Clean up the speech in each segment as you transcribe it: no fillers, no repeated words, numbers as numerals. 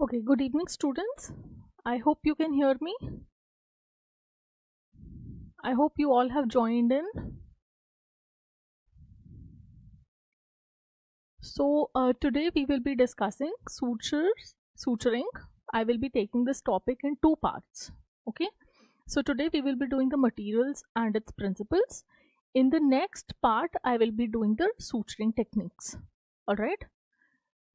Okay, good evening, students. I hope you can hear me. I hope you all have joined in. So, today we will be discussing suturing. I will be taking this topic in two parts. Okay, so today we will be doing the materials and its principles. In the next part, I will be doing the suturing techniques. Alright,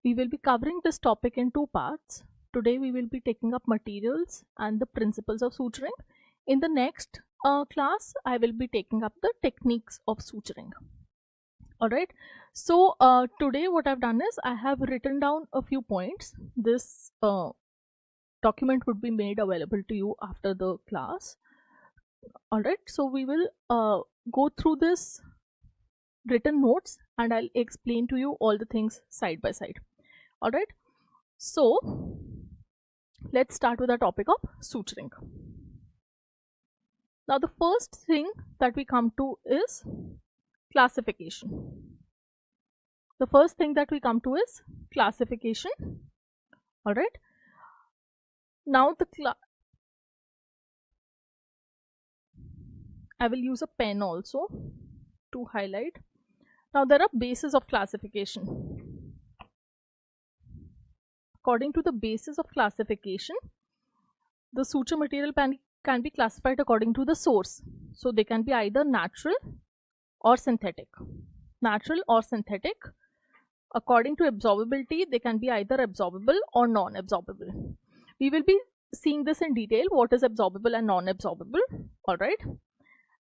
we will be covering this topic in two parts. Today we will be taking up materials and the principles of suturing. In the next class, I will be taking up the techniques of suturing. Alright, so today what I've done is I have written down a few points. This document would be made available to you after the class. Alright, so we will go through this written notes and I'll explain to you all the things side by side. Alright, so let's start with the topic of suturing. Now the first thing that we come to is classification. The first thing that we come to is classification. Alright, now I will use a pen also to highlight. Now there are bases of classification. According to the basis of classification, the suture material can be classified according to the source. So they can be either natural or synthetic. Natural or synthetic. According to absorbability, they can be either absorbable or non-absorbable. We will be seeing this in detail, what is absorbable and non-absorbable. Alright.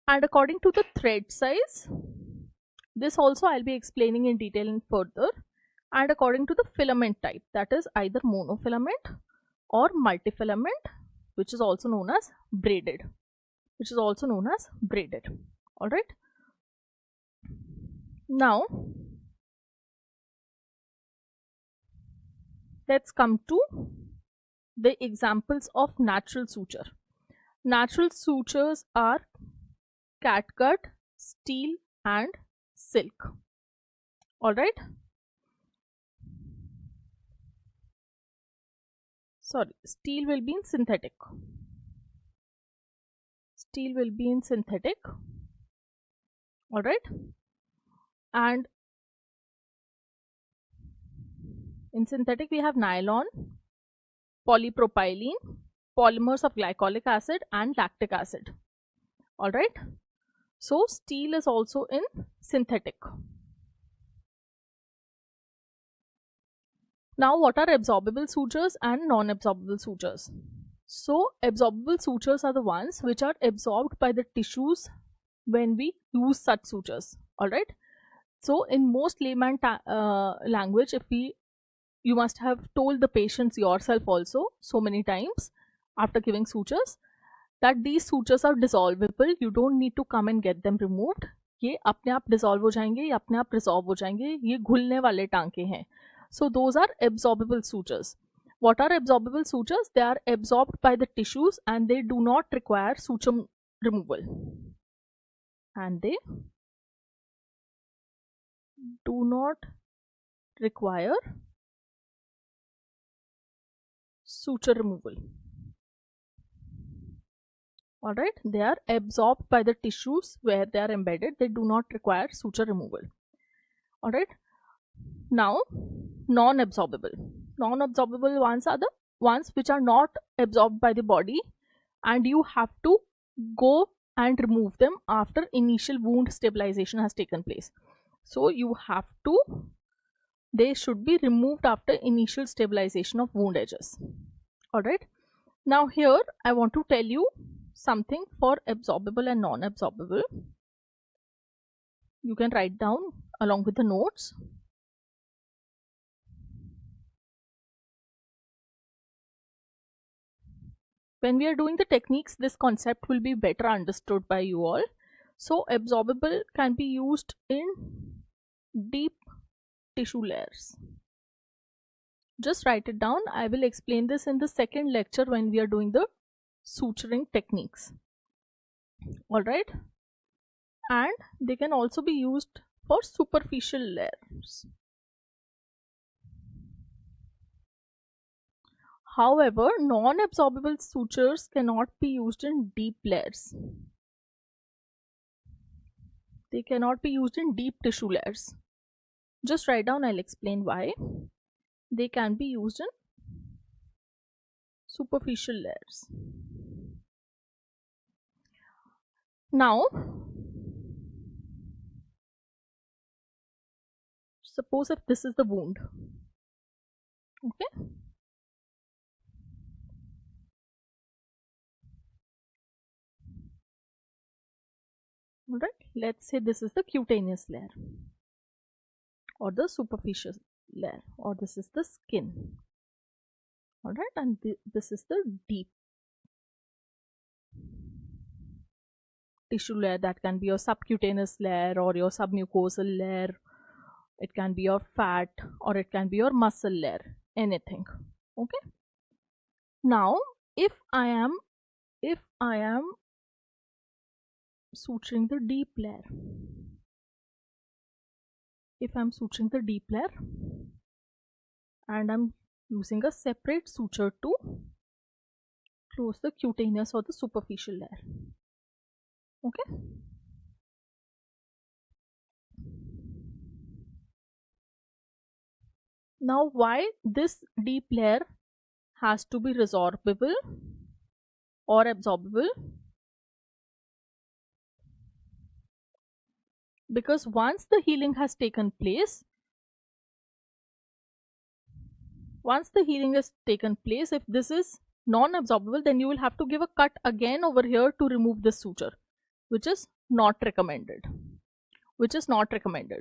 And according to the thread size, this also I'll be explaining in detail and further. And according to the filament type, that is either monofilament or multifilament, which is also known as braided. Alright. Now, let's come to the examples of natural suture. Natural sutures are catgut, steel and silk. Alright. Sorry, steel will be in synthetic. Alright. And in synthetic we have nylon, polypropylene, polymers of glycolic acid and lactic acid. Alright. So steel is also in synthetic. Now what are absorbable sutures and non-absorbable sutures? So absorbable sutures are the ones which are absorbed by the tissues when we use such sutures. Alright. So in most layman language, you must have told the patients yourself also so many times after giving sutures that these sutures are dissolvable. You don't need to come and get them removed. ये अपने आप dissolve हो जाएंगे, ये अपने आप resolve हो जाएंगे, ये घुलने वाले टांके हैं. So those are absorbable sutures. What are absorbable sutures? They are absorbed by the tissues and they do not require suture removal. And they do not require suture removal. Alright, they are absorbed by the tissues where they are embedded. They do not require suture removal. Alright, now non-absorbable. Non-absorbable ones are the ones which are not absorbed by the body and you have to go and remove them after initial wound stabilization has taken place. So they should be removed after initial stabilization of wound edges. Alright, now here I want to tell you something for absorbable and non-absorbable. You can write down along with the notes. When we are doing the techniques, this concept will be better understood by you all. So absorbable can be used in deep tissue layers. Just write it down. I will explain this in the second lecture when we are doing the suturing techniques. Alright. And they can also be used for superficial layers. However, non-absorbable sutures cannot be used in deep layers. They cannot be used in deep tissue layers. Just write down, I'll explain why. They can be used in superficial layers. Now, suppose if this is the wound. Okay. Alright, let's say this is the cutaneous layer or the superficial layer, or this is the skin. Alright, and this is the deep tissue layer. That can be your subcutaneous layer or your submucosal layer. It can be your fat or it can be your muscle layer, anything. Okay. Now, if I am suturing the deep layer, if I'm suturing the deep layer and I'm using a separate suture to close the cutaneous or the superficial layer. Okay. Now, why this deep layer has to be resorbable or absorbable? Because once the healing has taken place, if this is non-absorbable, then you will have to give a cut again over here to remove this suture, which is not recommended.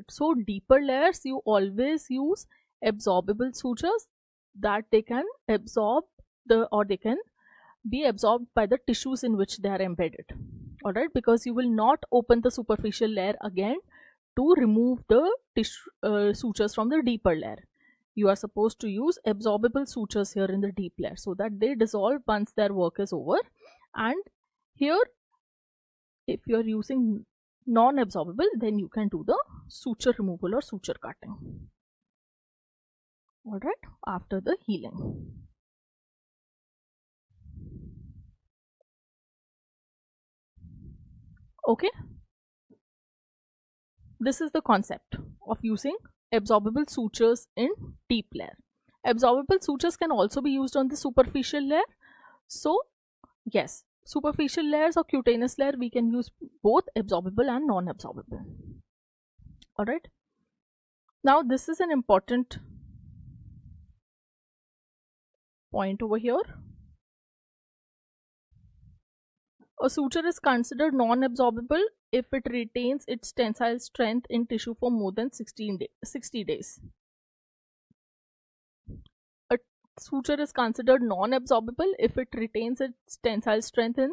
So deeper layers, you always use absorbable sutures, that they can absorb they can be absorbed by the tissues in which they are embedded. Alright, because you will not open the superficial layer again to remove the sutures from the deeper layer. You are supposed to use absorbable sutures here in the deep layer so that they dissolve once their work is over. And here, if you are using non-absorbable, then you can do the suture removal or suture cutting. Alright, after the healing. Okay, this is the concept of using absorbable sutures in deep layer. Absorbable sutures can also be used on the superficial layer. So yes, superficial layers or cutaneous layer, we can use both absorbable and non-absorbable. Alright, now this is an important point over here. A suture is considered non-absorbable if it retains its tensile strength in tissue for more than 60 days. A suture is considered non-absorbable if it retains its tensile strength in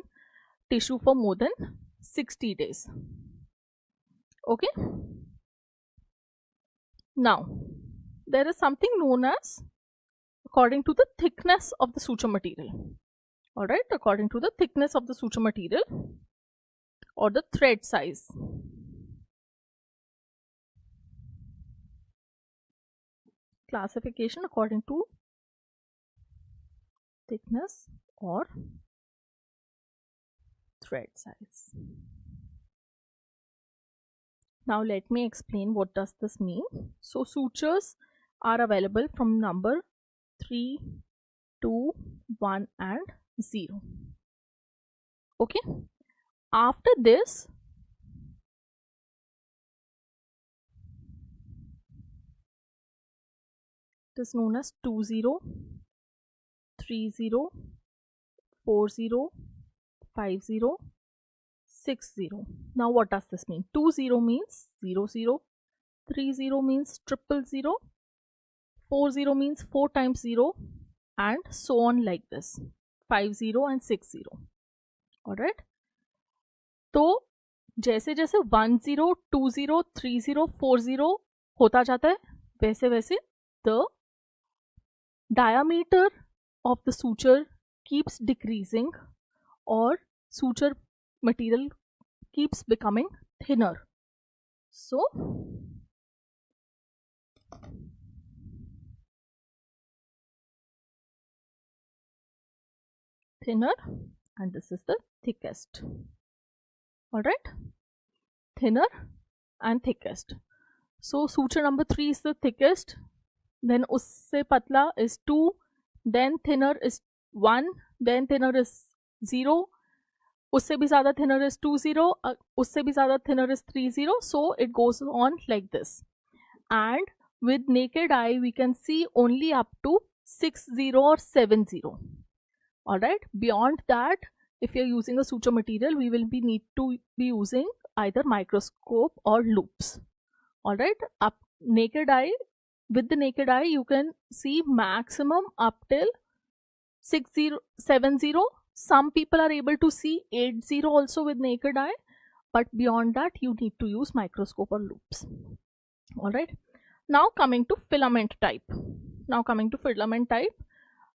tissue for more than 60 days. Okay. Now, there is something known as according to the thickness of the suture material. Alright, according to the thickness of the suture material or the thread size. Classification according to thickness or thread size. Now let me explain what does this mean. So sutures are available from number 3, 2, 1 and 0. Okay. After this, it is known as 20, 30, 40, 50, 60. Now what does this mean? 20 means 00, 30 means 000, 40 means 4 times 0 and so on like this, 50 and 60. Alright. तो जैसे जैसे 10, 20, 30, 40 होता जाता है, वैसे वैसे the diameter of the suture keeps decreasing or suture material keeps becoming thinner. So thinner, and this is the thickest. Alright, thinner and thickest. So suture number 3 is the thickest, then usse patla is 2, then thinner is 1, then thinner is 0, usse bhi zyada thinner is 2 0, usse bhi zyada thinner is 3 0. So it goes on like this, and with naked eye we can see only up to 6 0 or 7 0. Alright, beyond that, if you're using a suture material, we will need to be using either microscope or loupes. Alright, up naked eye, with the naked eye you can see maximum up till 6 0 7 0. Some people are able to see 8 0 also with naked eye, but beyond that you need to use microscope or loupes. Alright, now coming to filament type.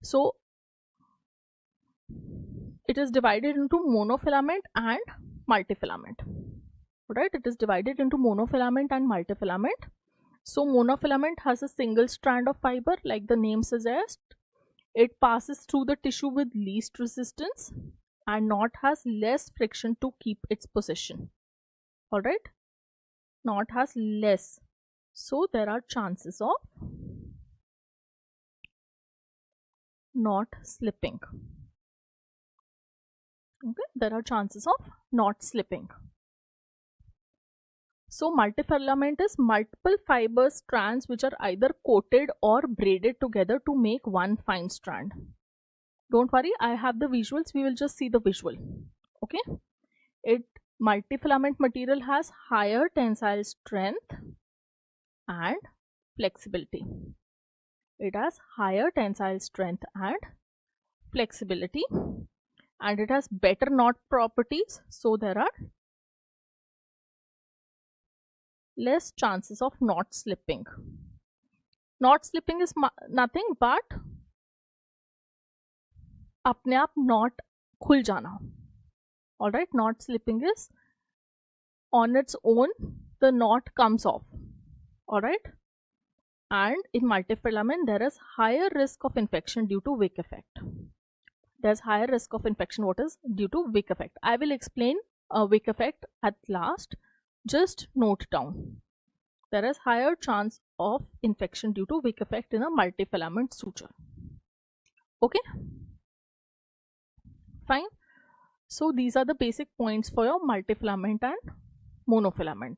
So it is divided into monofilament and multifilament. Right, it is divided into monofilament and multifilament. So monofilament has a single strand of fiber, like the name suggests. It passes through the tissue with least resistance and knot has less friction to keep its position. Alright, knot has less, so there are chances of knot slipping. Okay, there are chances of knot slipping. So multifilament is multiple fiber strands which are either coated or braided together to make one fine strand. Don't worry, I have the visuals, we will just see the visual. Okay, multifilament material has higher tensile strength and flexibility. It has higher tensile strength and flexibility, and it has better knot properties, so there are less chances of knot slipping. Knot slipping is nothing but अपने आप knot खुल जाना. Alright, knot slipping is on its own, the knot comes off. Alright, and in multifilament there is higher risk of infection due to wick effect. There's higher risk of infection what is due to wick effect. I will explain a wick effect at last. Just note down. There is higher chance of infection due to wick effect in a multifilament suture. Okay, fine. So these are the basic points for your multifilament and monofilament.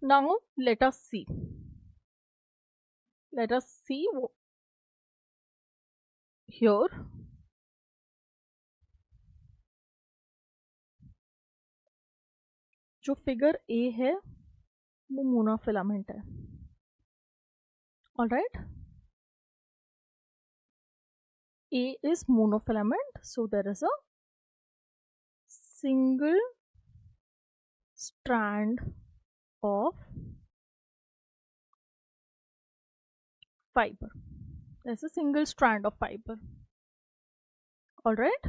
Now let us see. Here. जो figure A है वो monofilament है. Alright, A is monofilament, so there is a single strand of fiber. There's a single strand of fiber. Alright,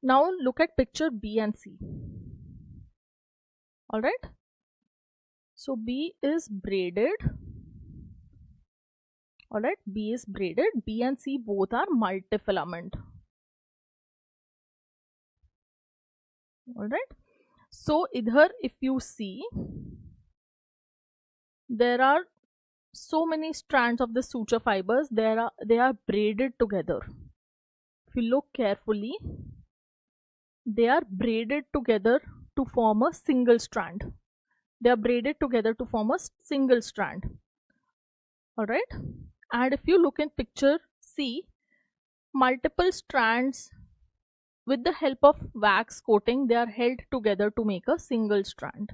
now look at picture B and C. Alright, so B is braided. Alright, B is braided. B and C both are multifilament. Alright, so idhar if you see, there are so many strands of the suture fibers. They are braided together. If you look carefully, they are braided together to form a single strand. They are braided together to form a single strand. Alright, and if you look in picture C, multiple strands with the help of wax coating, they are held together to make a single strand.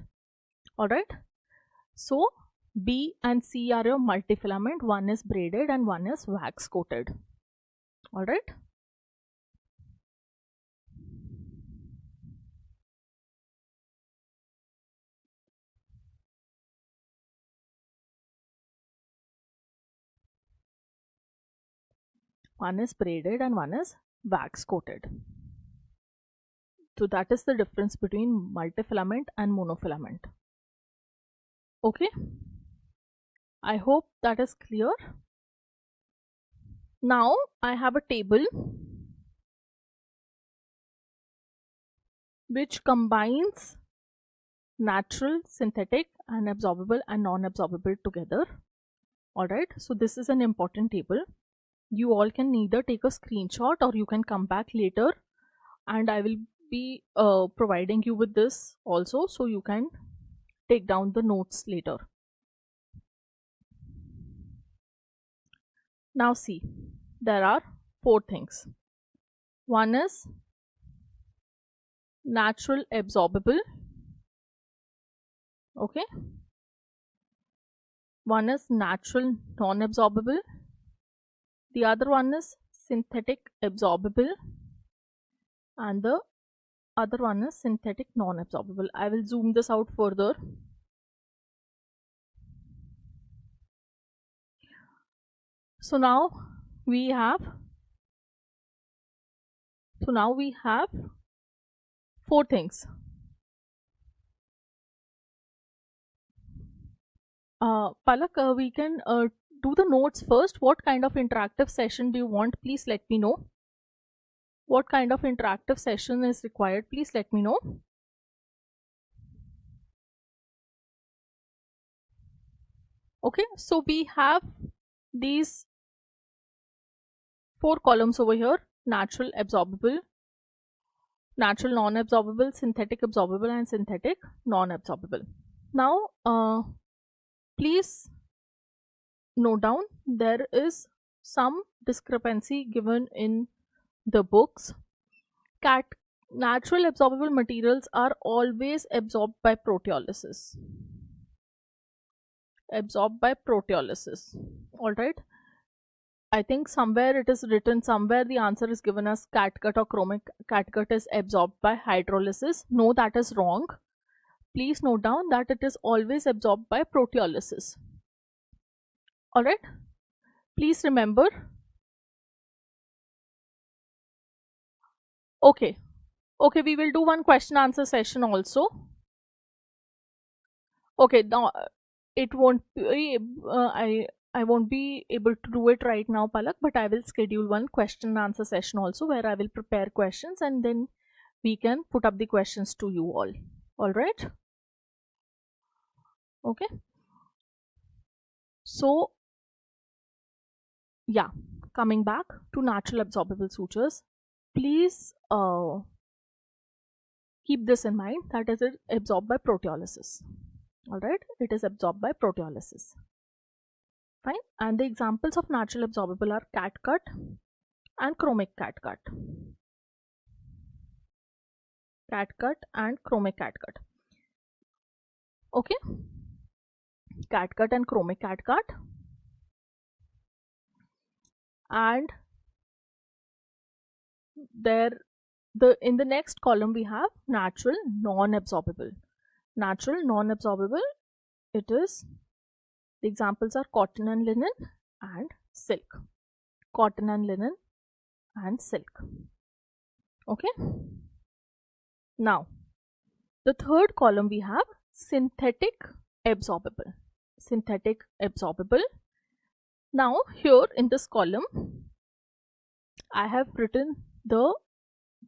Alright, so B and C are your multifilament. One is braided and one is wax coated. Alright, one is braided and one is wax coated. So that is the difference between multifilament and monofilament. Okay, I hope that is clear. Now I have a table which combines natural, synthetic, and absorbable and non-absorbable together. Alright, so this is an important table. You all can either take a screenshot or you can come back later, and I will be providing you with this also, so you can take down the notes later. Now see, there are 4 things. One is natural absorbable. Okay, one is natural non-absorbable, the other one is synthetic absorbable, and the other one is synthetic non-absorbable. I will zoom this out further. So now we have 4 things. Palak, we can do the notes first. What kind of interactive session do you want? Please let me know. What kind of interactive session is required? Please let me know. Okay, so we have these 4 columns over here: natural absorbable, natural non-absorbable, synthetic absorbable, and synthetic non-absorbable. Now please note down, there is some discrepancy given in the books. Natural absorbable materials are always absorbed by proteolysis. Alright, I think somewhere it is written, somewhere the answer is given as catgut or chromic catgut is absorbed by hydrolysis. No, that is wrong. Please note down that it is always absorbed by proteolysis. Alright, please remember. Okay, we will do one question answer session also. Okay, now it won't be, I won't be able to do it right now, Palak, but I will schedule one question and answer session also, where I will prepare questions and then we can put up the questions to you all. Alright, okay, so yeah, coming back to natural absorbable sutures, please keep this in mind, that is it absorbed by proteolysis. Alright, it is absorbed by proteolysis. Fine, and the examples of natural absorbable are catgut and chromic catgut. Catgut and chromic catgut. Okay, catgut and chromic catgut. And in the next column we have natural non-absorbable. Natural non-absorbable, it is, the examples are cotton and linen and silk. Cotton and linen and silk. Okay, now the third column we have synthetic absorbable. Synthetic absorbable. Now here in this column I have written the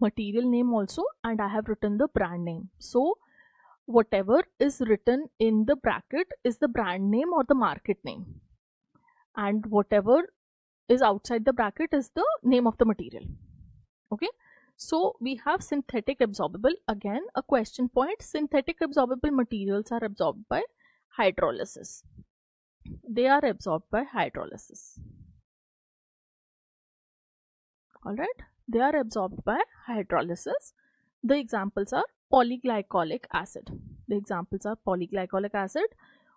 material name also, and I have written the brand name. So whatever is written in the bracket is the brand name or the market name, and whatever is outside the bracket is the name of the material. Okay, so we have synthetic absorbable. Again, a question point: synthetic absorbable materials are absorbed by hydrolysis. They are absorbed by hydrolysis. Alright, they are absorbed by hydrolysis. The examples are polyglycolic acid. The examples are polyglycolic acid,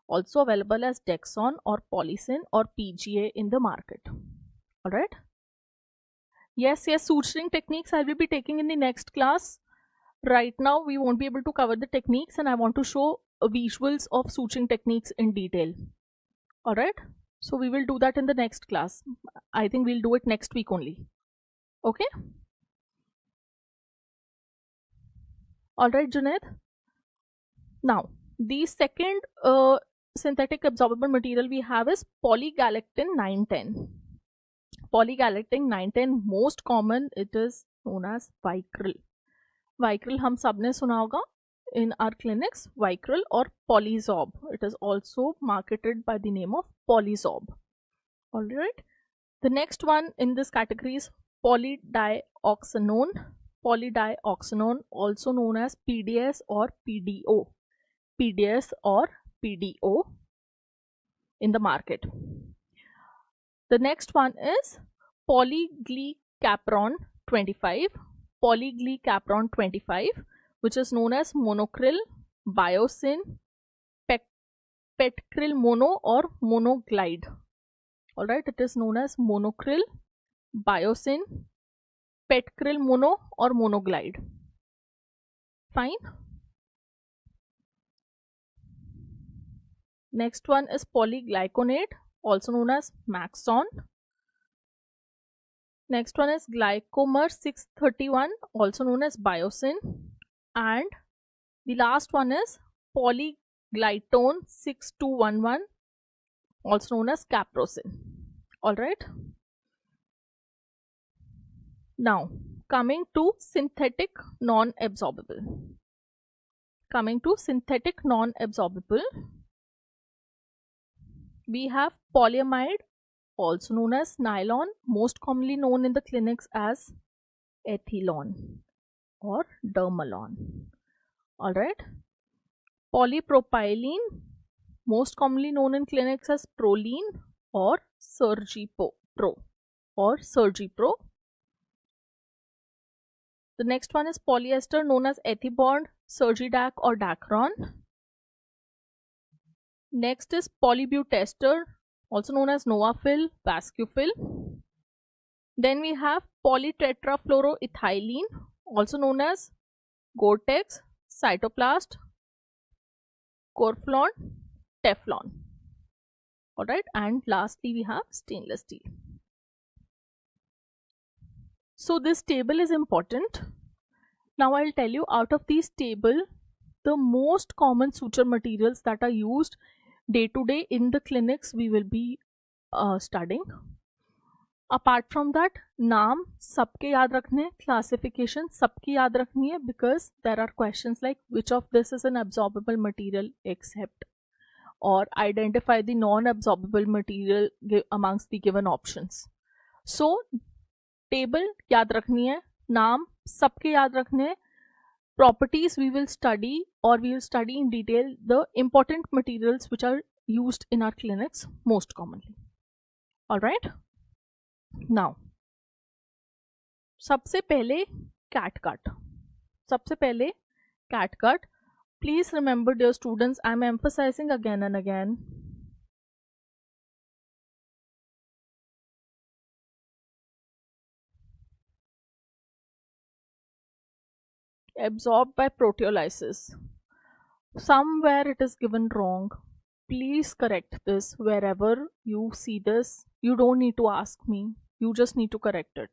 also available as Dexon or Polysyn or PGA in the market. Alright. Yes, suturing techniques I will be taking in the next class. Right now we won't be able to cover the techniques, and I want to show visuals of suturing techniques in detail. Alright, so we will do that in the next class. I think we'll do it next week only. Okay. Alright, Junaid. Now the second synthetic absorbable material we have is Polyglactin 910. Polyglactin 910 most common, it is known as Vicryl. Vicryl हम सबने सुना होगा in our clinics, Vicryl or Polysorb. It is also marketed by the name of Polysorb. Alright. The next one in this category is polydioxanone. Polydioxanone, also known as PDS or PDO. PDS or PDO in the market. The next one is Polyglecapron 25. Polyglecapron 25, which is known as monocryl, biosyn, petcryl mono or monoglide. Alright, it is known as monocryl, biosyn, petcryl mono or monoglide. Fine. Next one is polyglyconate, also known as Maxon. Next one is glycomer 631, also known as biosyn. And the last one is polyglytone 6211, also known as caprosyn. Alright. Now, coming to synthetic non-absorbable. We have polyamide, also known as nylon, most commonly known in the clinics as ethylon or dermalon. Alright. Polypropylene, most commonly known in clinics as Prolene or Surgipro. The next one is polyester, known as Ethibond, Surgidac or Dacron. Next is polybutester, also known as Novafil, Vascufil. Then we have polytetrafluoroethylene, also known as Gore-Tex, Cytoplast, Corflon, Teflon. Alright, and lastly we have stainless steel. So this table is important. Now I'll tell you, out of these table, the most common suture materials that are used day to day in the clinics we will be studying. Apart from that, नाम सबके याद रखने, classification सबकी याद रखनी है, because there are questions like which of this is an absorbable material except, or identify the non-absorbable material amongst the given options. So table याद रखनी है, नाम सबके याद रखने हैं, properties we will study, or we will study in detail the important materials which are used in our clinics most commonly. Alright. Now, सबसे पहले cat cut. Please remember, dear students, I am emphasizing again and again. Absorbed by proteolysis. Somewhere it is given wrong. Please correct this. Wherever you see this, you don't need to ask me. You just need to correct it.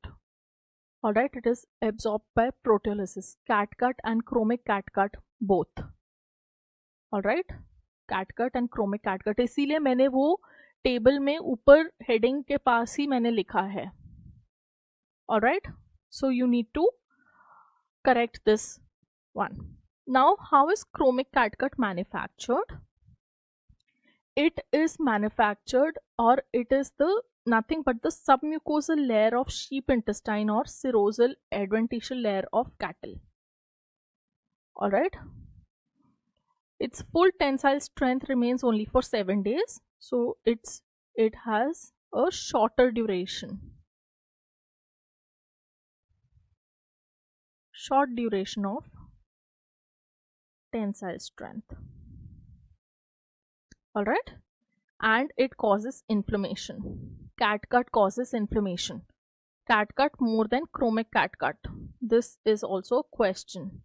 Alright, it is absorbed by proteolysis. Cat cut and chromic cat cut both. Alright, cat cut and chromic cat cut. इसीलिए मैंने वो table में ऊपर heading के पास ही मैंने लिखा है. Alright, so you need to correct this one. Now, how is chromic cat cut manufactured? It is manufactured, or it is the nothing but the submucosal layer of sheep intestine or serosal adventitial layer of cattle. Alright. Its full tensile strength remains only for 7 days. So it has a shorter duration. Short duration of tensile strength. Alright. And it causes inflammation. Cat cut causes inflammation. Cat cut more than chromic cat cut. This is also a question.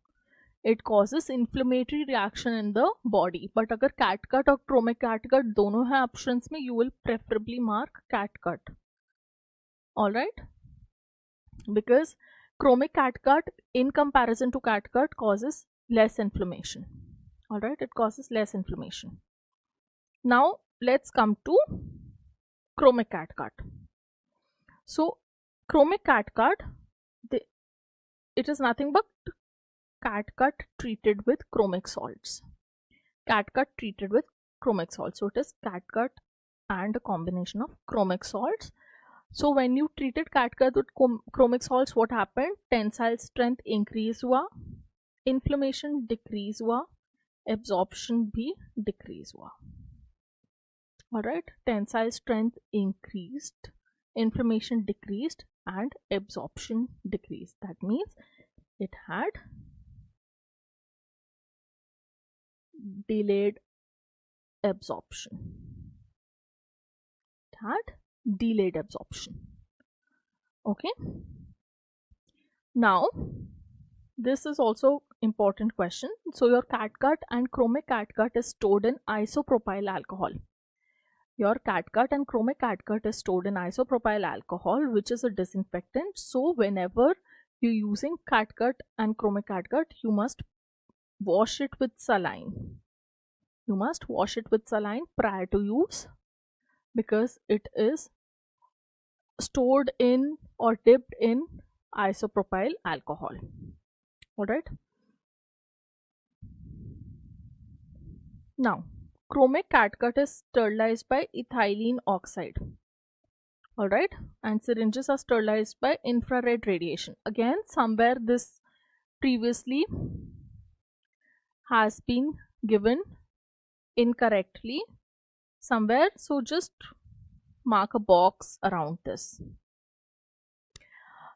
It causes inflammatory reaction in the body. But अगर cat cut और chromic cat cut दोनों हैं options में, you will preferably mark cat cut. Alright. Because chromic cat cut in comparison to cat cut causes less inflammation. Alright, it causes less inflammation. Now let's come to chromic catgut. So chromic catgut, it is nothing but catgut treated with chromic salts. Catgut treated with chromic salts. So it is catgut and a combination of chromic salts. So when you treated catgut with chromic salts, what happened? Tensile strength increase हुआ, inflammation decrease हुआ, absorption भी decrease हुआ. Alright, tensile strength increased, inflammation decreased, and absorption decreased. That means it had delayed absorption. It had delayed absorption. Okay. Now, this is also important question. So your catgut and chromic catgut is stored in isopropyl alcohol. Your catgut and chromic catgut is stored in isopropyl alcohol, which is a disinfectant. So whenever you're using catgut and chromic catgut, you must wash it with saline. You must wash it with saline prior to use, because it is stored in or dipped in isopropyl alcohol. Alright. Now, chromic catgut is sterilized by ethylene oxide. Alright, and syringes are sterilized by infrared radiation. Again, somewhere this previously has been given incorrectly somewhere, so just mark a box around this.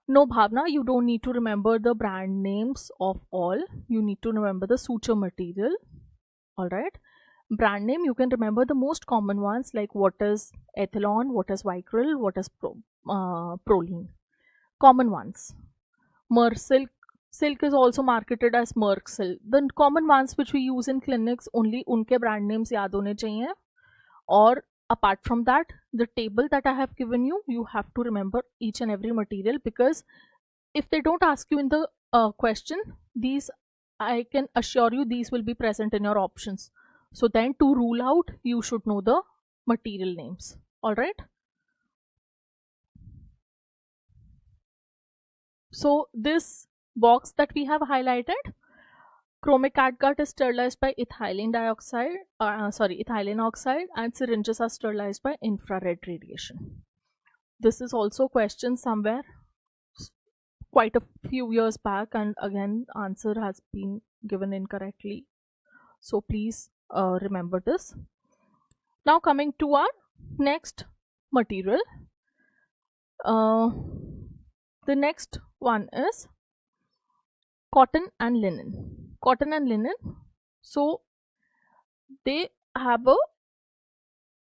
No, Bhavna, you don't need to remember the brand names of all. You need to remember the suture material. Alright, brand name, you can remember the most common ones, like what is Ethelon, what is Vicryl, what is Proline. Common ones. Mersilk. Silk is also marketed as Merck Silk. The common ones which we use in clinics, only unke brand names yaad hone chahiye. Or apart from that, the table that I have given you, you have to remember each and every material, because if they don't ask you in the question, these, I can assure you, these will be present in your options. So then to rule out, you should know the material names. Alright. So this box that we have highlighted, chromic catgut is sterilized by ethylene oxide, and syringes are sterilized by infrared radiation. This is also question somewhere quite a few years back, and again answer has been given incorrectly. So please remember this. Now coming to our next material. The next one is cotton and linen. Cotton and linen, so they have a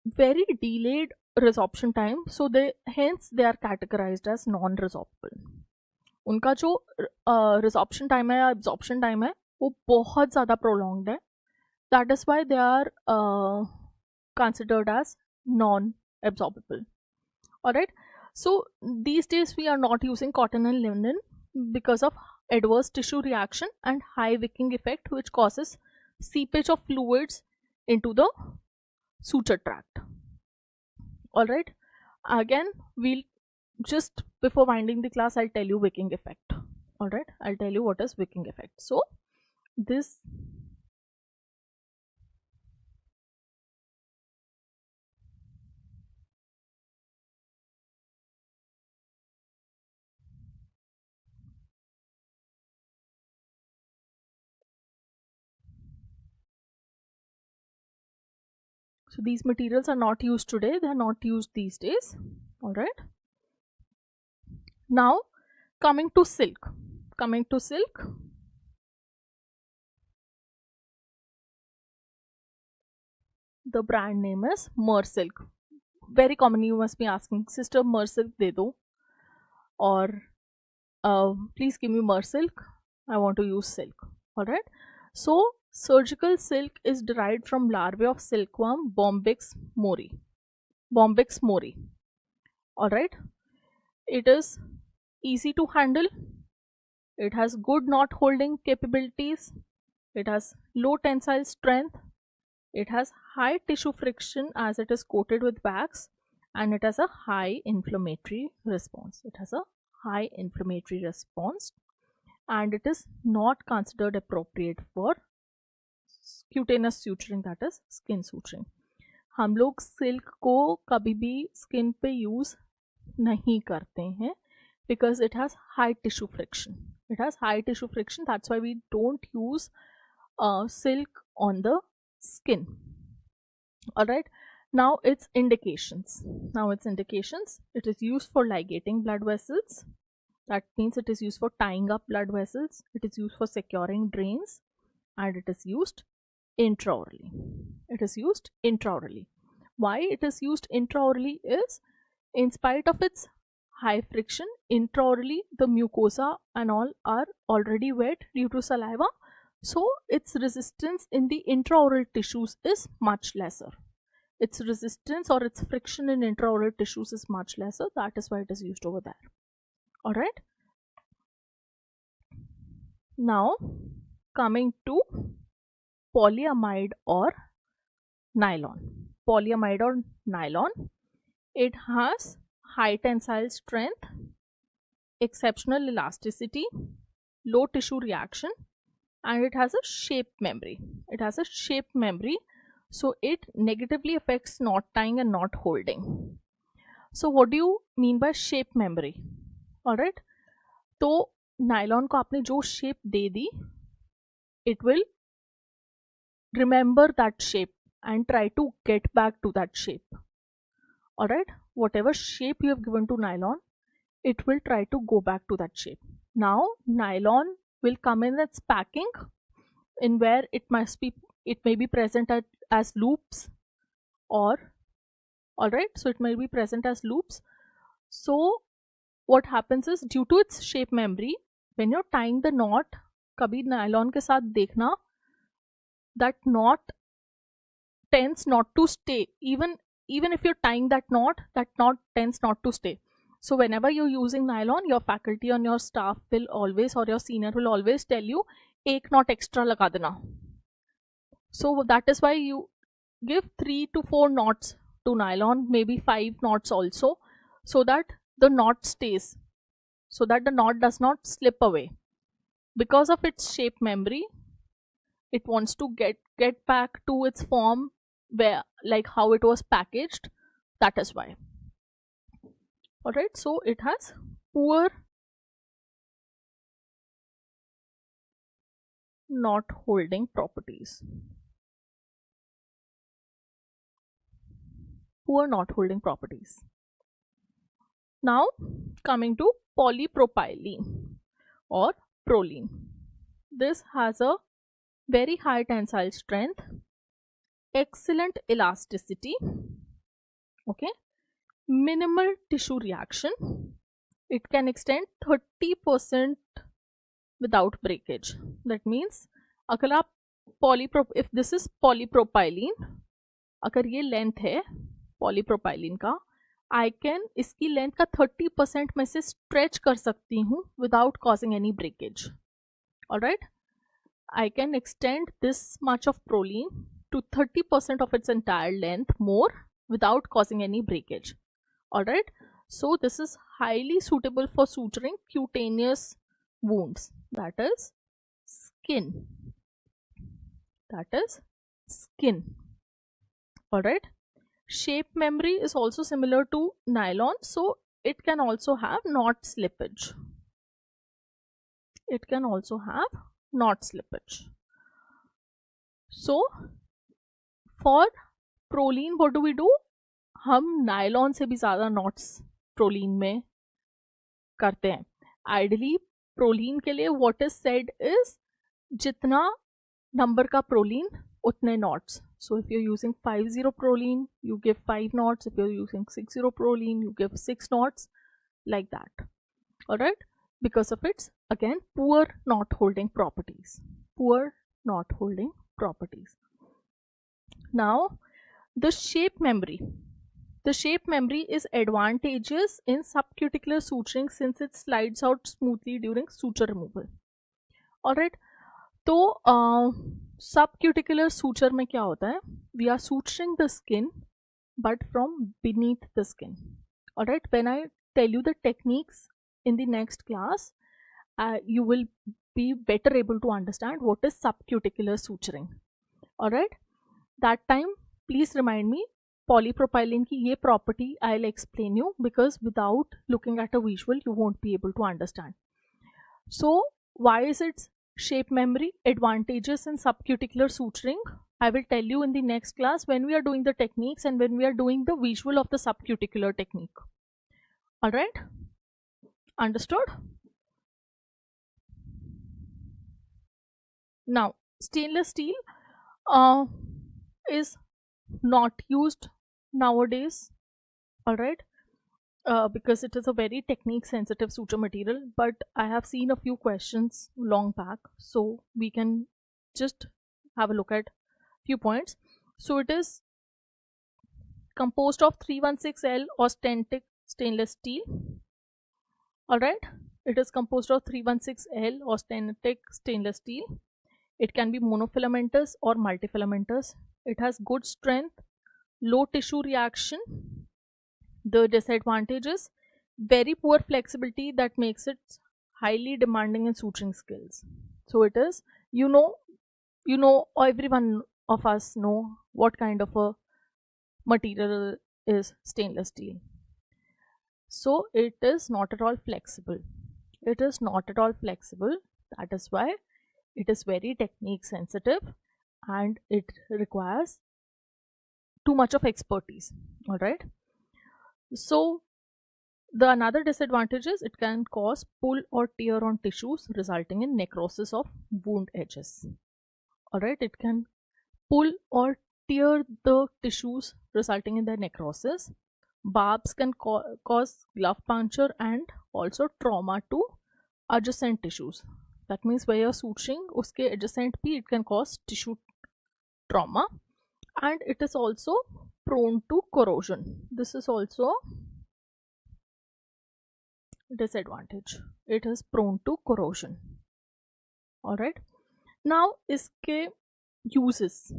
very delayed resorption time, so hence they are categorized as non-resorbable. उनका जो resorption time है या absorption time है वो बहुत ज़्यादा prolonged है. That is why they are considered as non-absorbable. Alright, so these days we are not using cotton and linen because of adverse tissue reaction and high wicking effect, which causes seepage of fluids into the suture tract. Alright, again we'll just, before winding the class, I'll tell you wicking effect. Alright, I'll tell you what is wicking effect. So this so these materials are not used today, they are not used these days. Alright, now coming to silk. The brand name is Mersilk. Very common, you must be asking, sister Mersilk de do, or please give me Mersilk, I want to use silk. Alright, so surgical silk is derived from larvae of silkworm Bombyx mori. Alright, it is easy to handle, it has good knot holding capabilities, it has low tensile strength, It has high tissue friction as it is coated with wax, and it has a high inflammatory response. It has a high inflammatory response, and it is not considered appropriate for cutaneous suturing, that is skin suturing. हम लोग silk को कभी भी skin पे use नहीं करते हैं because it has high tissue friction. It has high tissue friction, that's why we don't use silk on the skin. Alright, now its indications. It is used for ligating blood vessels. That means it is used for tying up blood vessels. It is used for securing drains, and it is used intraorally. Why it is used intraorally is, in spite of its high friction, intraorally the mucosa and all are already wet due to saliva, so its resistance in the intraoral tissues is much lesser. Its resistance or its friction in intraoral tissues is much lesser. That is why it is used over there. Alright, now coming to polyamide or nylon. It has high tensile strength, exceptional elasticity, low tissue reaction, and it has a shape memory. So it negatively affects knot tying and knot holding. So what do you mean by shape memory? Alright, तो nylon को आपने जो shape they the, it will remember that shape and try to get back to that shape. Alright, whatever shape you have given to nylon, it will try to go back to that shape. Now nylon will come in its packing, in where it may be present as loops, or alright, so it may be present as loops. So what happens is, due to its shape memory, when you're tying the knot, kabhi nylon ke saath dekhna, that knot tends not to stay. Even if you're tying that knot tends not to stay. So whenever you're using nylon, your faculty on your staff will always, or your senior will always tell you, ek knot extra laga dena. So that is why you give 3 to 4 knots to nylon, maybe 5 knots also, so that the knot stays, so that the knot does not slip away. Because of its shape memory, it wants to get back to its form, where like how it was packaged. That is why. Alright, so it has poor knot holding properties. Now coming to polypropylene or proline. This has a very high tensile strength, excellent elasticity, okay, minimal tissue reaction. It can extend 30% without breakage. That means अगर आप if this is polypropylene, अगर ये length है polypropylene का, I can इसकी length का 30% में से stretch कर सकती हूँ without causing any breakage. Alright, I can extend this much of proline to 30% of its entire length more without causing any breakage. Alright, so this is highly suitable for suturing cutaneous wounds, that is skin. Alright, shape memory is also similar to nylon, so it can also have knot slippage. So for proline, what do we do? हम nylon से भी ज़्यादा knots proline में करते हैं. Ideally prolene के लिए what is said is, जितना नंबर का प्रोलीन उतने knots. So if you using 50 prolene you give 5 knots, if you using 60 prolene you give 6 knots, like that. Alright, because of its again poor knot holding properties. Now the shape memory is advantageous in subcuticular suturing since it slides out smoothly during suture removal. Alright, तो Subcuticular suture में क्या होता है? We are suturing the skin but from beneath the skin. Alright, when I tell you the techniques in the next class, you will be better able to understand what is subcuticular suturing. Alright, that time please remind me polypropylene की ये property I'll explain you, because without looking at a visual you won't be able to understand. So why is it shape memory? Advantages in subcuticular suturing I will tell you in the next class when we are doing the techniques and when we are doing the visual of the subcuticular technique. Alright, understood? Now stainless steel is not used nowadays, alright, because it is a very technique sensitive suture material, but I have seen a few questions long back, so we can just have a look at few points. So it is composed of 316L authentic stainless steel. Alright, it is composed of 316L authentic stainless steel. It can be monofilamentous or multifilamentous. It has good strength, low tissue reaction. The disadvantages: very poor flexibility that makes it highly demanding in suturing skills. So it is, everyone of us know what kind of a material is stainless steel. So it is not at all flexible. It is not at all flexible. That is why it is very technique sensitive and it requires too much of expertise. All right. So the another disadvantage is it can cause pull or tear on tissues, resulting in necrosis of wound edges. All right, it can pull or tear the tissues, resulting in their necrosis. Barbs can cause glove puncture and also trauma to adjacent tissues. That means where you're suturing, uske adjacent bhi it can cause tissue trauma, and it is also prone to corrosion. This is also disadvantage. It is prone to corrosion. All right. Now iske uses: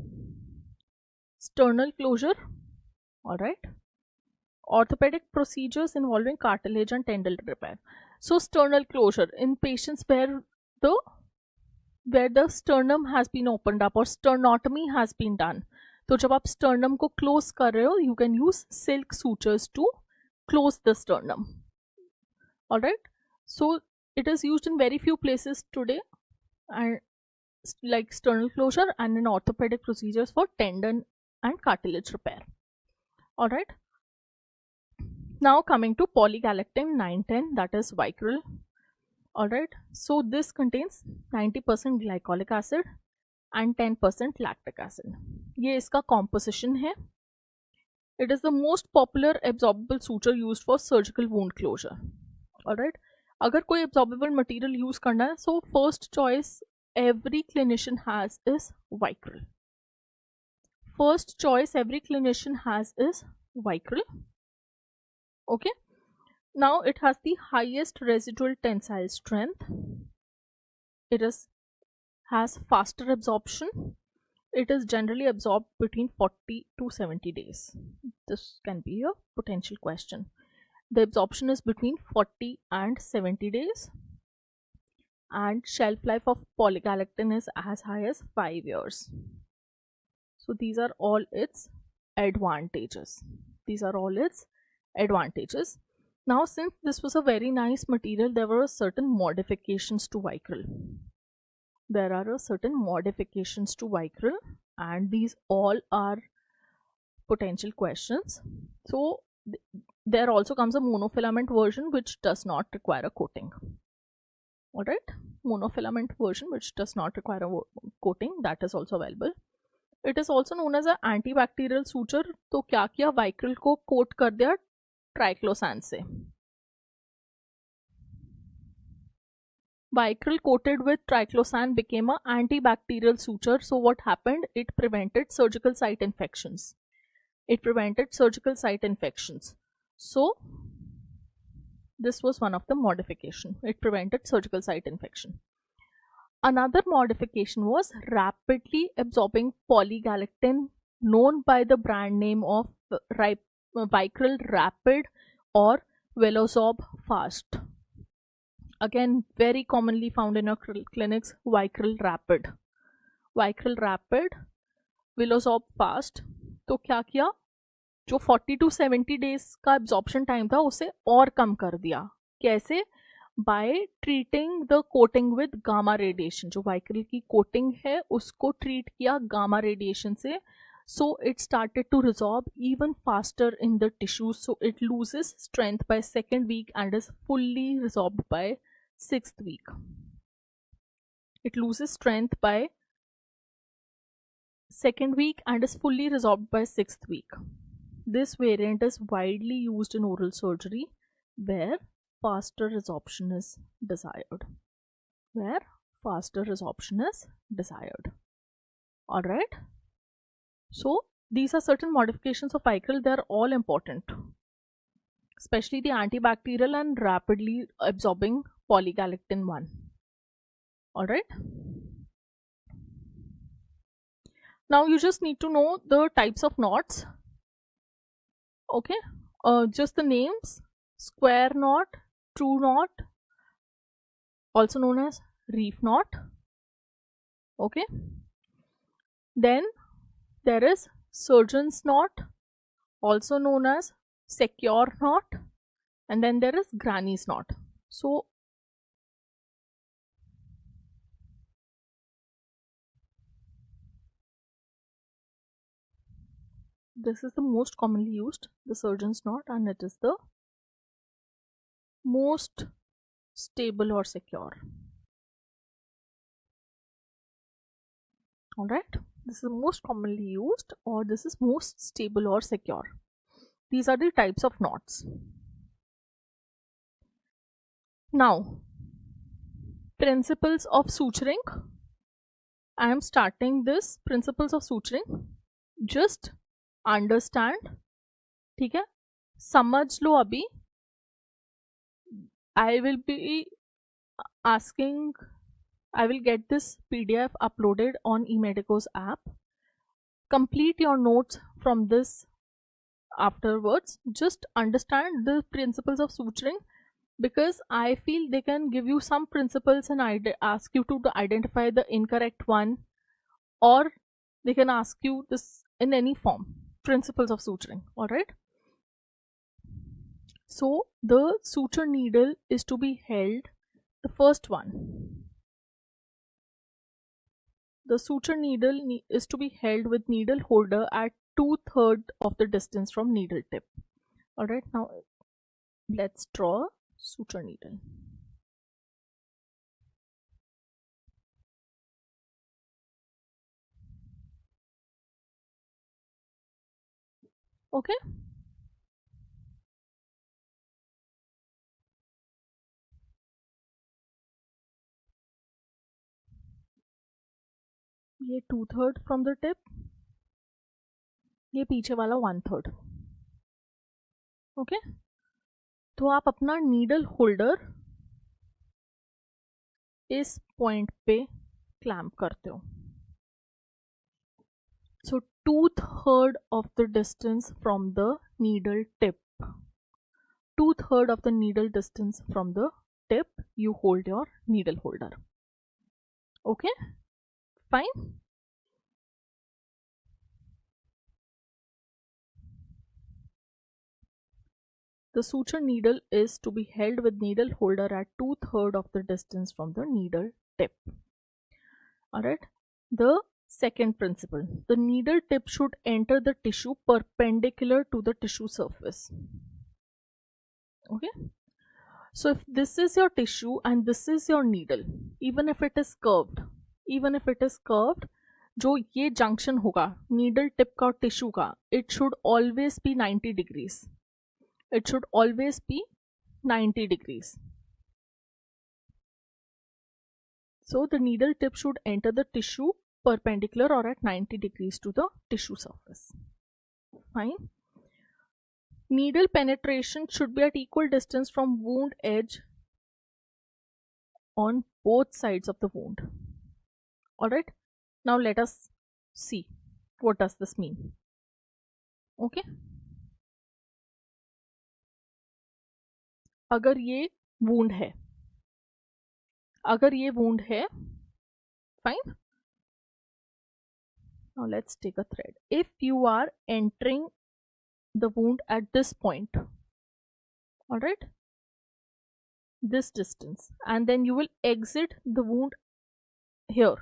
sternal closure. All right. Orthopedic procedures involving cartilage and tendon repair. So sternal closure in patients where the sternum has been opened up or sternotomy has been done. तो जब आप sternum को close कर रहे हो, you can use silk sutures to close the sternum. Alright, so it is used in very few places today, and like sternal closure and in orthopedic procedures for tendon and cartilage repair. Alright, now coming to Polyglactin 910, that is Vicryl. Alright, so this contains 90% glycolic acid and 10% lactic acid. ये इसका composition है. It is the most popular absorbable suture used for surgical wound closure. Alright, अगर कोई absorbable material use करना है, so first choice every clinician has is Vicryl. First choice every clinician has is Vicryl. Okay. Now it has the highest residual tensile strength. It has faster absorption. It is generally absorbed between 40 to 70 days. This can be a potential question. The absorption is between 40 and 70 days. And shelf life of Polyglactin is as high as 5 years. So these are all its advantages. These are all its advantages. Now, since this was a very nice material, there were certain modifications to Vicryl. There are certain modifications to Vicryl, and these all are potential questions. So there also comes a monofilament version which does not require a coating. Alright, monofilament version which does not require a coating, that is also available. It is also known as an antibacterial suture. तो क्या किया, Vicryl को coat कर दिया triclosan से. Vicryl coated with triclosan became an antibacterial suture. So what happened? It prevented surgical site infections. It prevented surgical site infections. So this was one of the modification. It prevented surgical site infection. Another modification was rapidly absorbing polygalactin, known by the brand name of Vicryl Rapid or Velosorb Fast. Again, very commonly found in our clinics, Vicryl Rapid. Vicryl Rapid, Velosorb Fast. तो क्या किया, जो 40 to 70 days का absorption time था उसे और कम कर दिया. कैसे? By treating the coating with gamma radiation. जो वाइक्रिल की कोटिंग है उसको ट्रीट किया गामा रेडिएशन से, so it started to resorb even faster in the tissues, so it loses strength by second week and is fully resorbed by 6th week. It loses strength by second week and is fully resorbed by 6th week. This variant is widely used in oral surgery where faster resorption is desired. Alright. So these are certain modifications of Vicryl. They are all important, especially the antibacterial and rapidly absorbing polygalactin 1. Alright. Now you just need to know the types of knots. Okay. Just the names: square knot, true knot, also known as reef knot. Okay. Then there is surgeon's knot, also known as secure knot, and then there is granny's knot. So this is the most commonly used, the surgeon's knot, and it is the most stable or secure. Alright, this is the most commonly used, or this is most stable or secure. These are the types of knots. Now, principles of suturing. I am starting this principles of suturing. Just understand, ठीक है, समझ लो अभी. I will get this PDF uploaded on eMedico's app. Complete your notes from this afterwards. Just understand the principles of suturing, because I feel they can give you some principles and ask you to identify the incorrect one, or they can ask you this in any form. Principles of suturing. Alright. So the suture needle is to be held, the first one. The suture needle is to be held with needle holder at 2/3 of the distance from needle tip. Alright, now let's draw suture needle. Okay. ये 2/3 from the tip, ये पीछे वाला 1/3. Okay, तो आप अपना needle holder इस point पे clamp करते हो. So 2/3 of the distance from the needle tip. 2/3 of the needle distance from the tip, you hold your needle holder. Okay, fine. The suture needle is to be held with needle holder at 2/3 of the distance from the needle tip. Alright. The second principle, the needle tip should enter the tissue perpendicular to the tissue surface. Okay. So if this is your tissue and this is your needle, even if it is curved, जो ये junction होगा needle tip का और tissue का, it should always be 90 degrees. It should always be 90 degrees. So the needle tip should enter the tissue perpendicular or at 90 degrees to the tissue surface. Fine. Needle penetration should be at equal distance from wound edge on both sides of the wound. Alright, now let us see what does this mean. Okay, अगर ये wound है, अगर ये wound है, fine. Now let's take a thread. If you are entering the wound at this point, alright, this distance, and then you will exit the wound here,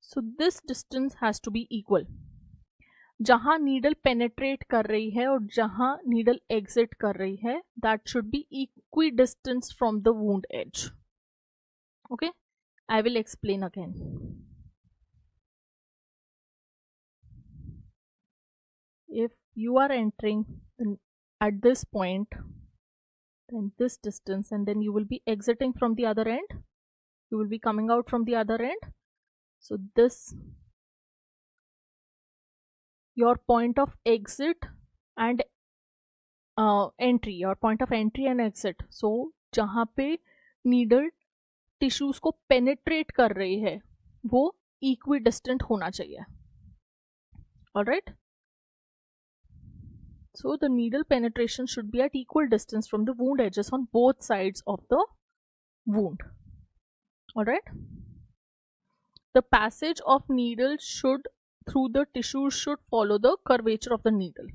so this distance has to be equal. जहां needle penetrate कर रही है और जहां needle exit कर रही है, that should be equidistance from the wound edge. Okay, I will explain again. If you are entering at this point, then this distance, and then you will be exiting from the other end, you will be coming out from the other end, so this your point of exit and entry, your point of entry and exit. So जहां पे needle tissues को penetrate कर रही है वो equi distant होना चाहिए. Alright, so the needle penetration should be at equal distance from the wound edges on both sides of the wound. Alright, the passage of needle should through the tissue should follow the curvature of the needle.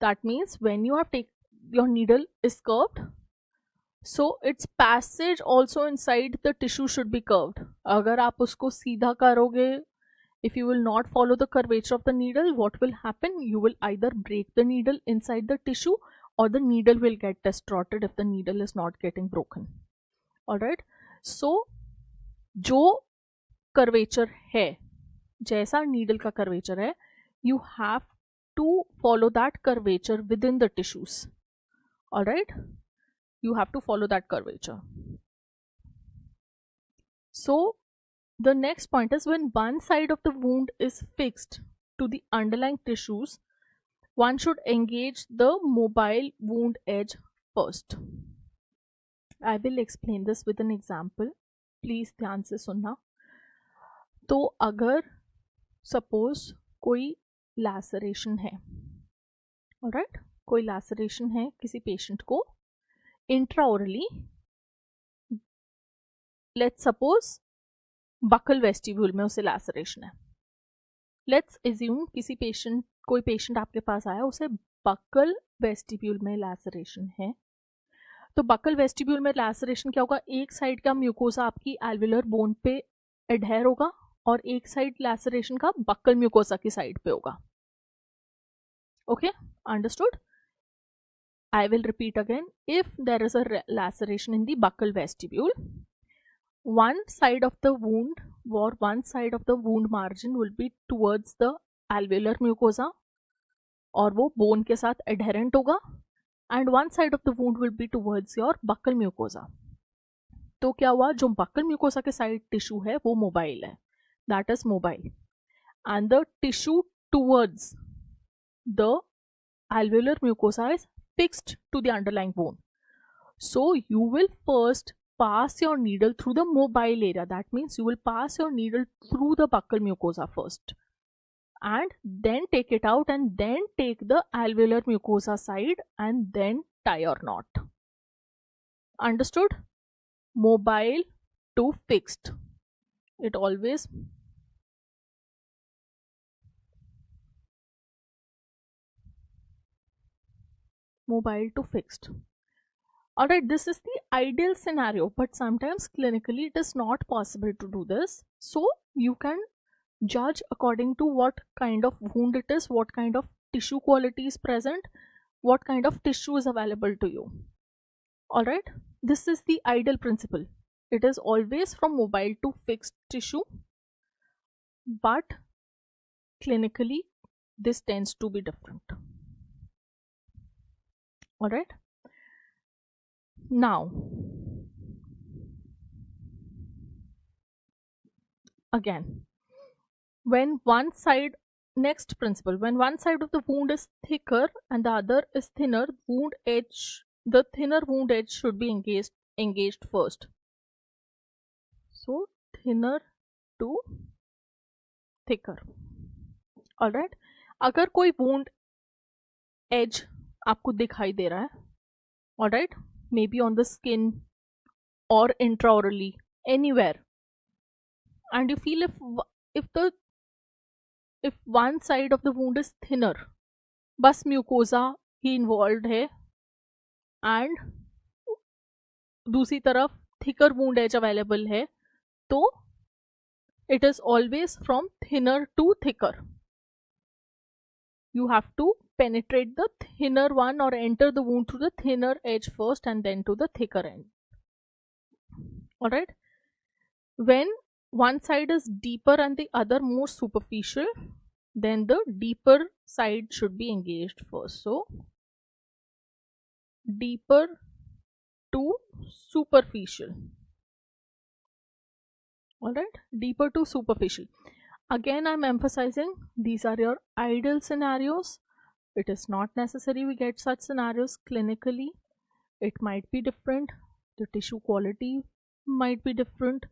That means when you have taken your needle is curved, so its passage also inside the tissue should be curved. अगर आप उसको सीधा करोगे, if you will not follow the curvature of the needle, what will happen? You will either break the needle inside the tissue or the needle will get distorted if the needle is not getting broken. Alright, so जो curvature है, जैसा needle का curvature है, you have to follow that curvature within the tissues. Alright, you have to follow that curvature. So the next point is when one side of the wound is fixed to the underlying tissues, one should engage the mobile wound edge first. I will explain this with an example. Please ध्यान से सुनना. तो अगर suppose कोई laceration है, alright, कोई laceration है किसी patient को intraorally, let's suppose buckle vestibule में उसे लैसरेशन है. लेट्स एज्यूम किसी पेशेंट, कोई पेशेंट आपके पास आया, उसे बकल वेस्टिब्यूल में लैसरेशन है. तो बकल वेस्टिब्यूल में लैसरेशन क्या होगा? एक साइड का म्यूकोसा आपकी एल्वुलर बोन पे एडहेयर होगा और एक साइड लैसरेशन का बकल म्यूकोसा की साइड पे होगा. Okay, understood? I will repeat again. If there is a laceration in the buccal vestibule, one side of the wound or one side of the wound margin will be towards the alveolar mucosa और वो bone के साथ adherent होगा, and one side of the wound will be towards your buccal mucosa. तो क्या हुआ? जो buccal mucosa के side tissue है वो mobile है, that is mobile, and the tissue towards the alveolar mucosa is fixed to the underlying bone. So you will first pass your needle through the mobile area. That means you will pass your needle through the buccal mucosa first and then take it out and then take the alveolar mucosa side and then tie your knot. Understood? Mobile to fixed. It always mobile to fixed. Alright, this is the ideal scenario, but sometimes clinically it is not possible to do this. So you can judge according to what kind of wound it is, what kind of tissue quality is present, what kind of tissue is available to you. Alright, this is the ideal principle. It is always from mobile to fixed tissue, but clinically this tends to be different. Alright. Now, again, when one side, next principle, when one side of the wound is thicker and the other is thinner, wound edge, the thinner wound edge should be engaged first. So, thinner to thicker. Alright, अगर कोई wound edge आपको दिखाई दे रहा है, alright, maybe on the skin or intraorally, anywhere, and you feel if one side of the wound is thinner, बस mucosa ही involved है and दूसरी तरफ thicker wound edge available है, तो it is always from thinner to thicker. You have to penetrate the thinner one or enter the wound through the thinner edge first and then to the thicker end. Alright, when one side is deeper and the other more superficial, then the deeper side should be engaged first. So deeper to superficial. Alright, deeper to superficial. Again, I'm emphasizing these are your ideal scenarios. It is not necessary we get such scenarios clinically. It might be different. The tissue quality might be different,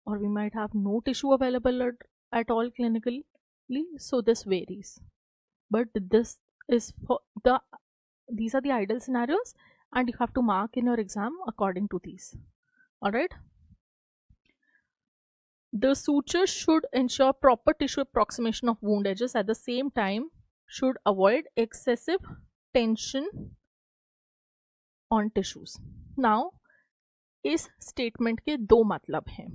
or we might have no tissue available at all clinically. So this varies. But this is for these are the ideal scenarios, and you have to mark in your exam according to these. Alright. The suture should ensure proper tissue approximation of wound edges, at the same time should avoid excessive tension on tissues. Now, इस statement के दो मतलब हैं.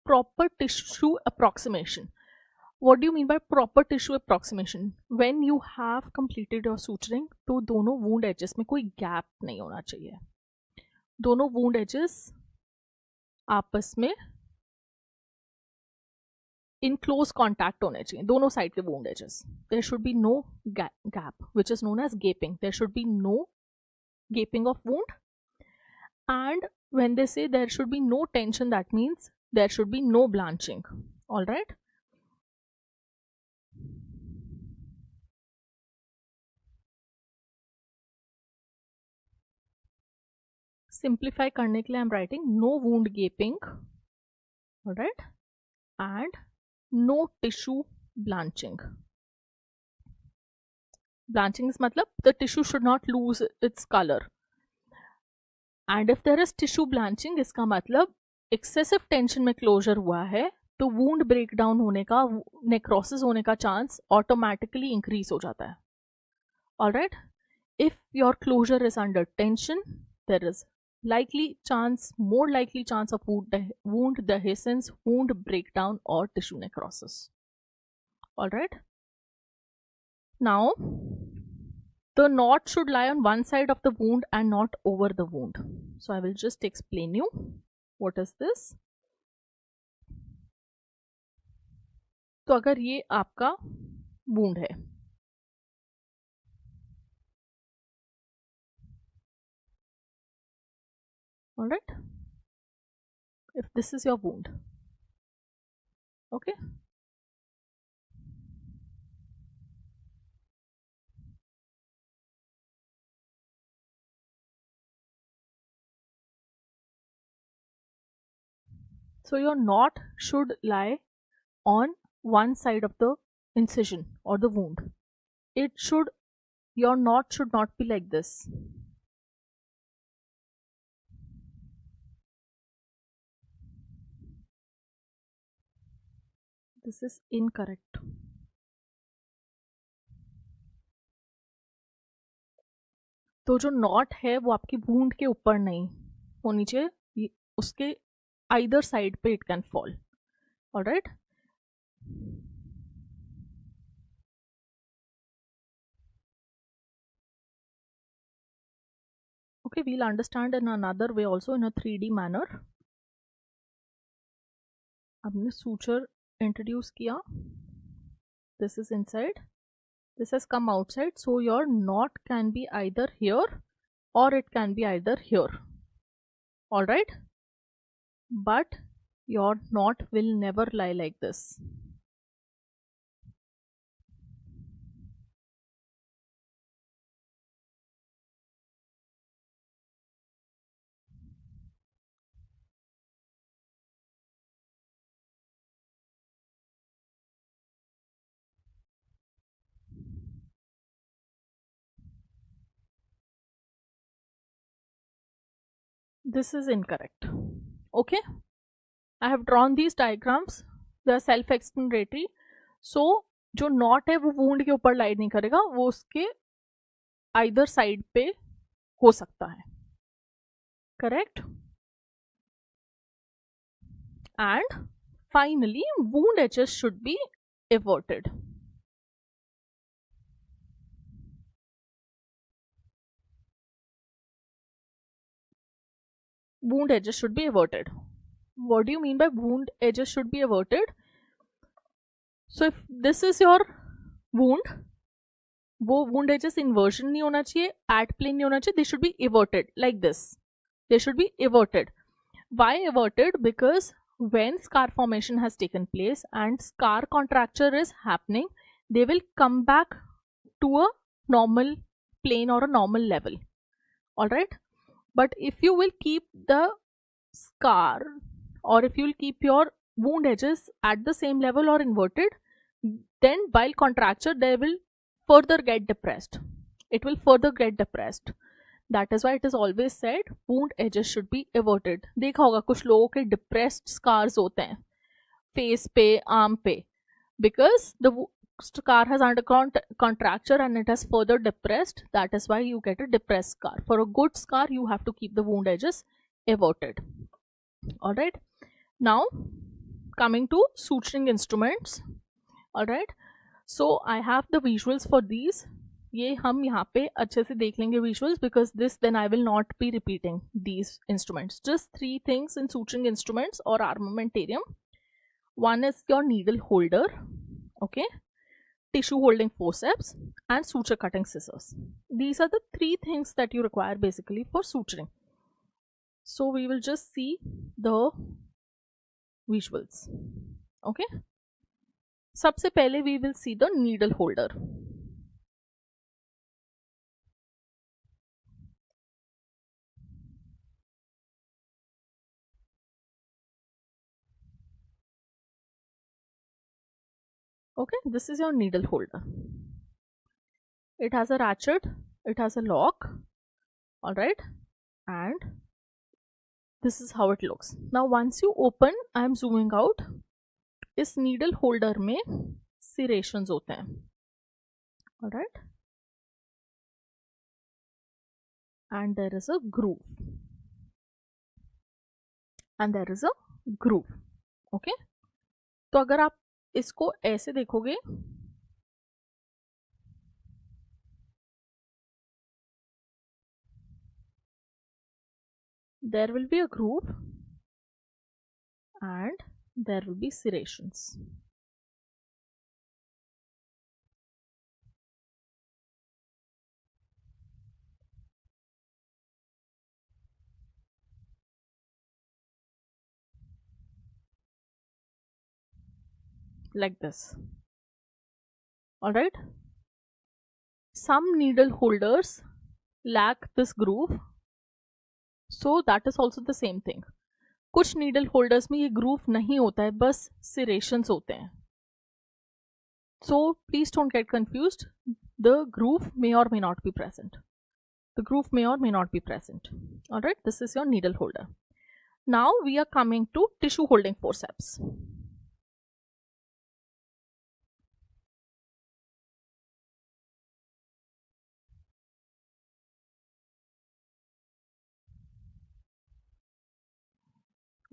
Proper tissue approximation. What do you mean by proper tissue approximation? When you have completed your suturing, तो दोनों wound edges में कोई gap नहीं होना चाहिए. दोनों wound edges आपस में in close contact होने चाहिए, दोनों साइड के wound edges. There should be no gap, which is known as gaping. There should be no gaping of wound. And when they say there should be no tension, that means there should be no blanching. All right. Simplify करने के लिए I'm writing no wound gaping. All right. And no tissue blanching. Blanching is matlab the tissue should not lose its color. And if there is tissue blanching, इसका मतलब excessive tension में closure हुआ है, तो wound breakdown होने का, necrosis होने का chance automatically increase हो जाता है. Alright, if your closure is under tension, there is more likely chance of wound dehiscence, wound breakdown, or tissue necrosis. Alright, now the knot should lie on one side of the wound and not over the wound. So I will just explain you what is this. तो अगर ये आपका wound है, alright, if this is your wound, okay, so your knot should lie on one side of the incision or the wound. Your knot should not be like this. This is incorrect. तो जो knot है वो आपकी wound के ऊपर नहीं होनी चाहिए, उसके either side पे it can fall. Alright. Okay, we'll understand in another way also, in a 3D manner. हमने suture introduce किया. This is inside. This has come outside. So your knot can be either here or it can be either here. Alright. But your knot will never lie like this. this is incorrect. Okay, I have drawn these diagrams, they are self explanatory. So जो not है वो wound के ऊपर लाई नहीं करेगा, वो उसके either side पे हो सकता है. Correct. And finally wound edges should be averted. Wound edges should be averted. What do you mean by wound edges should be averted? So if this is your wound, वो wound edges inversion नहीं होना चाहिए, at plane नहीं होना चाहिए, they should be averted like this. They should be averted. Why averted? Because when scar formation has taken place and scar contracture is happening, they will come back to a normal plane or a normal level. Alright? But if you will keep the scar, or if you will keep your wound edges at the same level or inverted, then while contracture they will further get depressed. It will further get depressed. That is why it is always said wound edges should be averted. देखा होगा कुछ लोगों के depressed scars होते हैं face पे, arm पे, because the scar has undergone contracture and it has further depressed. That is why you get a depressed scar. For a good scar, you have to keep the wound edges averted. Alright. Now coming to suturing instruments. Alright. So I have the visuals for these. ये हम यहाँ पे अच्छे से देख लेंगे visuals, because this then I will not be repeating these instruments. Just 3 things in suturing instruments or armamentarium. One is your needle holder, okay, tissue holding forceps, and suture cutting scissors. These are the 3 things that you require basically for suturing. So we will just see the visuals. Okay. सबसे पहले we will see the needle holder. Okay, this is your needle holder. It has a ratchet, it has a lock, alright, and this is how it looks. Now once you open, I am zooming out, इस needle holder में serrations होते हैं, alright, and there is a groove, okay. तो अगर आप इसको ऐसे देखोगे, there will be a groove and there will be serrations. Like this. Alright. Some needle holders lack this groove, so that is also the same thing. कुछ needle holders में ये groove नहीं होता है, बस serrations होते हैं. So please don't get confused. The groove may or may not be present. Alright, this is your needle holder. Now we are coming to tissue holding forceps.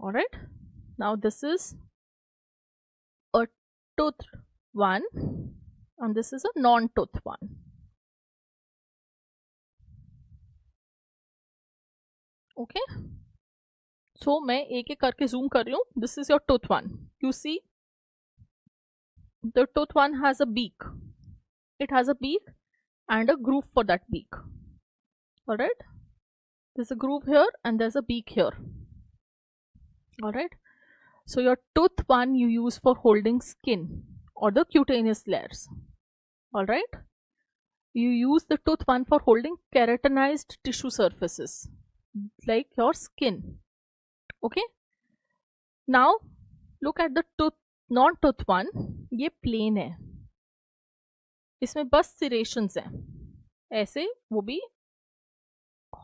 Alright, now this is a tooth one and this is a non-tooth one. Okay, so मैं एक एक करके zoom कर रही हूँ. This is your tooth one. You see, the tooth one has a beak. It has a beak and a groove for that beak. Alright, there's a groove here and there's a beak here. Alright, so your tooth one you use for holding skin or the cutaneous layers. Alright, you use the tooth one for holding keratinized tissue surfaces like your skin. Okay, now look at the tooth non-tooth one. ये plain है, इसमें बस serrations हैं, ऐसे वो भी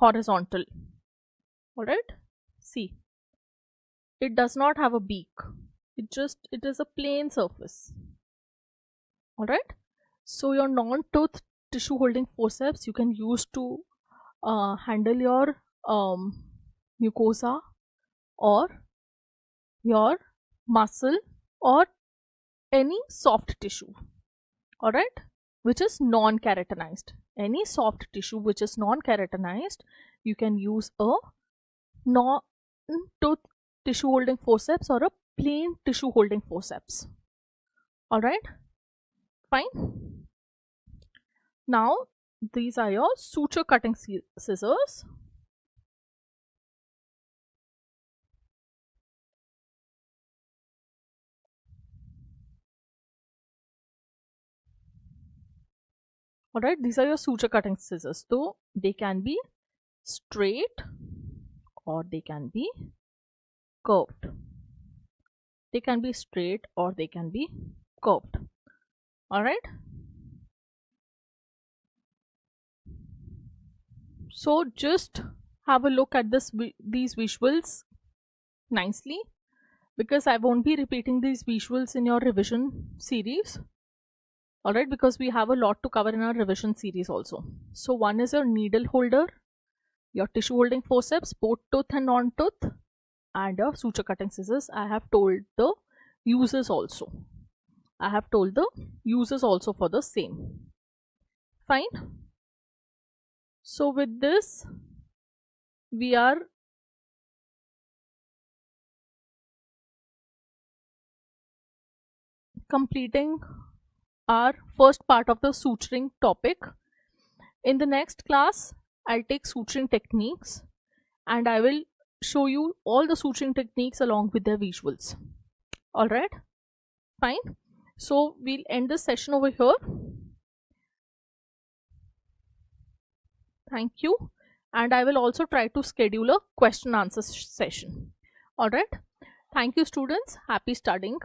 horizontal. Alright, See, it does not have a beak. It is a plain surface. Alright. So your non-tooth tissue holding forceps you can use to handle your mucosa or your muscle or any soft tissue. Alright, which is non-keratinized. Any soft tissue which is non-keratinized, you can use a non-tooth tissue holding forceps or a plain tissue holding forceps. Alright, fine. Now these are your suture cutting scissors. Alright, these are your suture cutting scissors. So they can be straight or they can be curved. They can be straight or they can be curved. Alright. So just have a look at these visuals nicely, because I won't be repeating these visuals in your revision series. Alright, because we have a lot to cover in our revision series also. So one is your needle holder, your tissue holding forceps, both tooth and non-tooth, and your suture cutting scissors. I have told the uses also. I have told the uses also for the same. Fine. So with this, we are completing our first part of the suturing topic. In the next class, I'll take suturing techniques and I will show you all the suturing techniques along with their visuals. Alright, fine. So we'll end this session over here. Thank you. And I will also try to schedule a question answer session. Alright. Thank you, students. Happy studying.